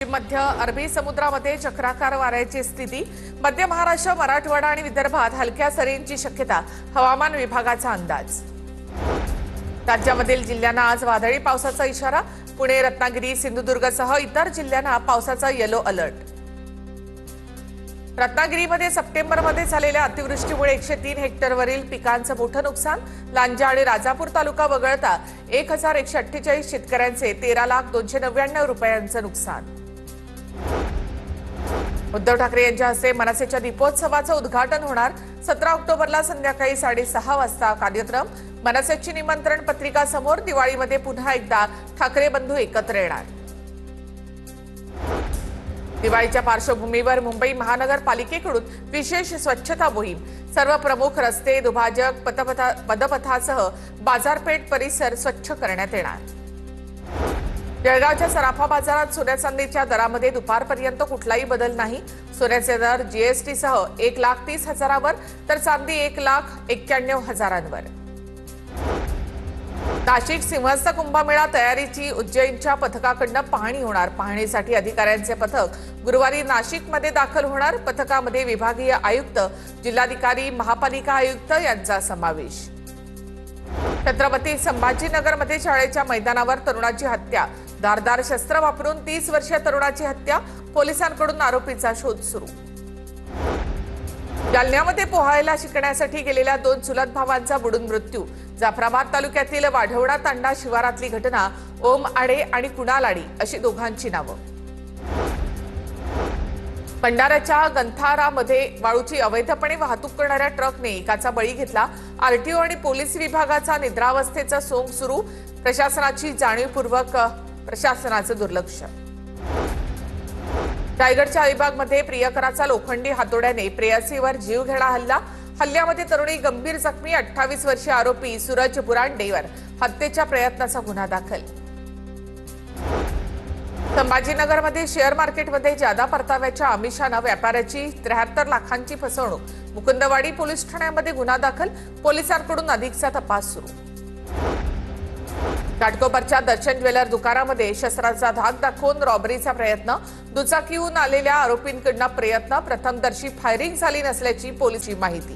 पश्चिम मध्य अरबी समुद्रामध्ये चक्राकार वाऱ्याची स्थिती। मध्य महाराष्ट्र, मराठवाडा आणि विदर्भात हलक्या सरींची शक्यता। हवामान विभागाचा अंदाज। राज्यामधील जिल्ह्यांना आज वादळी पावसाचा इशारा। पुणे, रत्नागिरी, सिंधुदुर्गसह इतर जिल्ह्यांना पावसाचा येलो अलर्ट। रत्नागिरीमध्ये सप्टेंबरमध्ये झालेल्या अतिवृष्टीमुळे 103 हेक्टरवरील पिकांचं मोठं नुकसान। लांजा आणि राजापूर तालुका वगळता 1148 शेतकऱ्यांचे 13,299 रुपयांचं नुकसान। उद्धव ठाकरे यांच्या हस्ते मनसेच्या दीपोत्सवाचं उद्घाटन होणार। 17 ऑक्टोबरला संध्याकाळी 6:30 वाजता कार्यक्रम। मनसेची निमंत्रण पत्रिका समोर। दिवाळीमध्ये पुन्हा एकदा ठाकरे बंधू एकत्र येणार। दिवाळीच्या पार्श्वभूमीवर मुंबई महानगरपालिकेकडून विशेष स्वच्छता मोहीम। सर्व प्रमुख रस्ते, दुभाजक, पदपथासह बाजारपेठ परिसर स्वच्छ करण्यात येणार। जळगावच्या सराफा बाजारात सोन्या चांदीच्या दरामध्ये दुपारपर्यंत कुठलाही बदल नाही। सोन्याचे दर जीएसटीसह 1,30,000वर तर चांदी 1,91,000वर। नाशिक सिंहस्थ कुंभमेळा तयारीची उज्जैनच्या पथकाकडून पाहणी होणार। पाहणीसाठी अधिकाऱ्यांचे पथक गुरुवारी नाशिकमध्ये दाखल होणार। पथकामध्ये विभागीय आयुक्त, जिल्हाधिकारी, महापालिका आयुक्त यांचा समावेश। छत्रपती संभाजीनगरमध्ये शाळेच्या मैदानावर तरुणाची हत्या। धारदार शस्त्र वापरून 30 वर्षीय तरुणाची हत्या। पोलिसांकडून आरोपीचा शोध सुरू। जालन्यामध्ये पोहायला शिकण्यासाठी गेलेल्या 2 चुलत भावांचा बुडून मृत्यू। जाफराबाद तालुक्यातील वाढवडा तांडा शिवारातली घटना। ओम आडे आणि कुणाल आडी अशी दोघांची नावं। भंडाऱ्याच्या गंथारामध्ये वाळूची अवैधपणे वाहतूक करणाऱ्या ट्रकने एकाचा बळी घेतला। आरटीओ आणि पोलीस विभागाचा निद्रावस्थेचा सोंग सुरू। प्रशासनाची जाणीवपूर्वक प्रशासनाचं दुर्लक्ष। रायगडच्या अलिबागमध्ये प्रियकराचा लोखंडी हातोड्याने प्रेयसीवर जीवघेणा हल्ला। हल्ल्यामध्ये तरुणी गंभीर जखमी। 28 वर्षीय आरोपी सूरज बुरांडेवर हत्येच्या प्रयत्नाचा गुन्हा दाखल। संभाजीनगरमध्ये शेअर मार्केटमध्ये जादा परताव्याच्या आमिषानं व्यापाऱ्याची 73 लाखांची फसवणूक। मुकुंदवाडी पोलीस ठाण्यामध्ये गुन्हा दाखल। पोलिसांकडून अधिकचा तपास सुरू। घाटकोपरच्या दर्शन ज्वेलर दुकानामध्ये शस्त्राचा धाक दाखवून रॉबरीचा प्रयत्न। दुचाकीहून आलेल्या आरोपींकडून प्रयत्न। प्रथमदर्शी फायरिंग झाली नसल्याची पोलिसांची माहिती।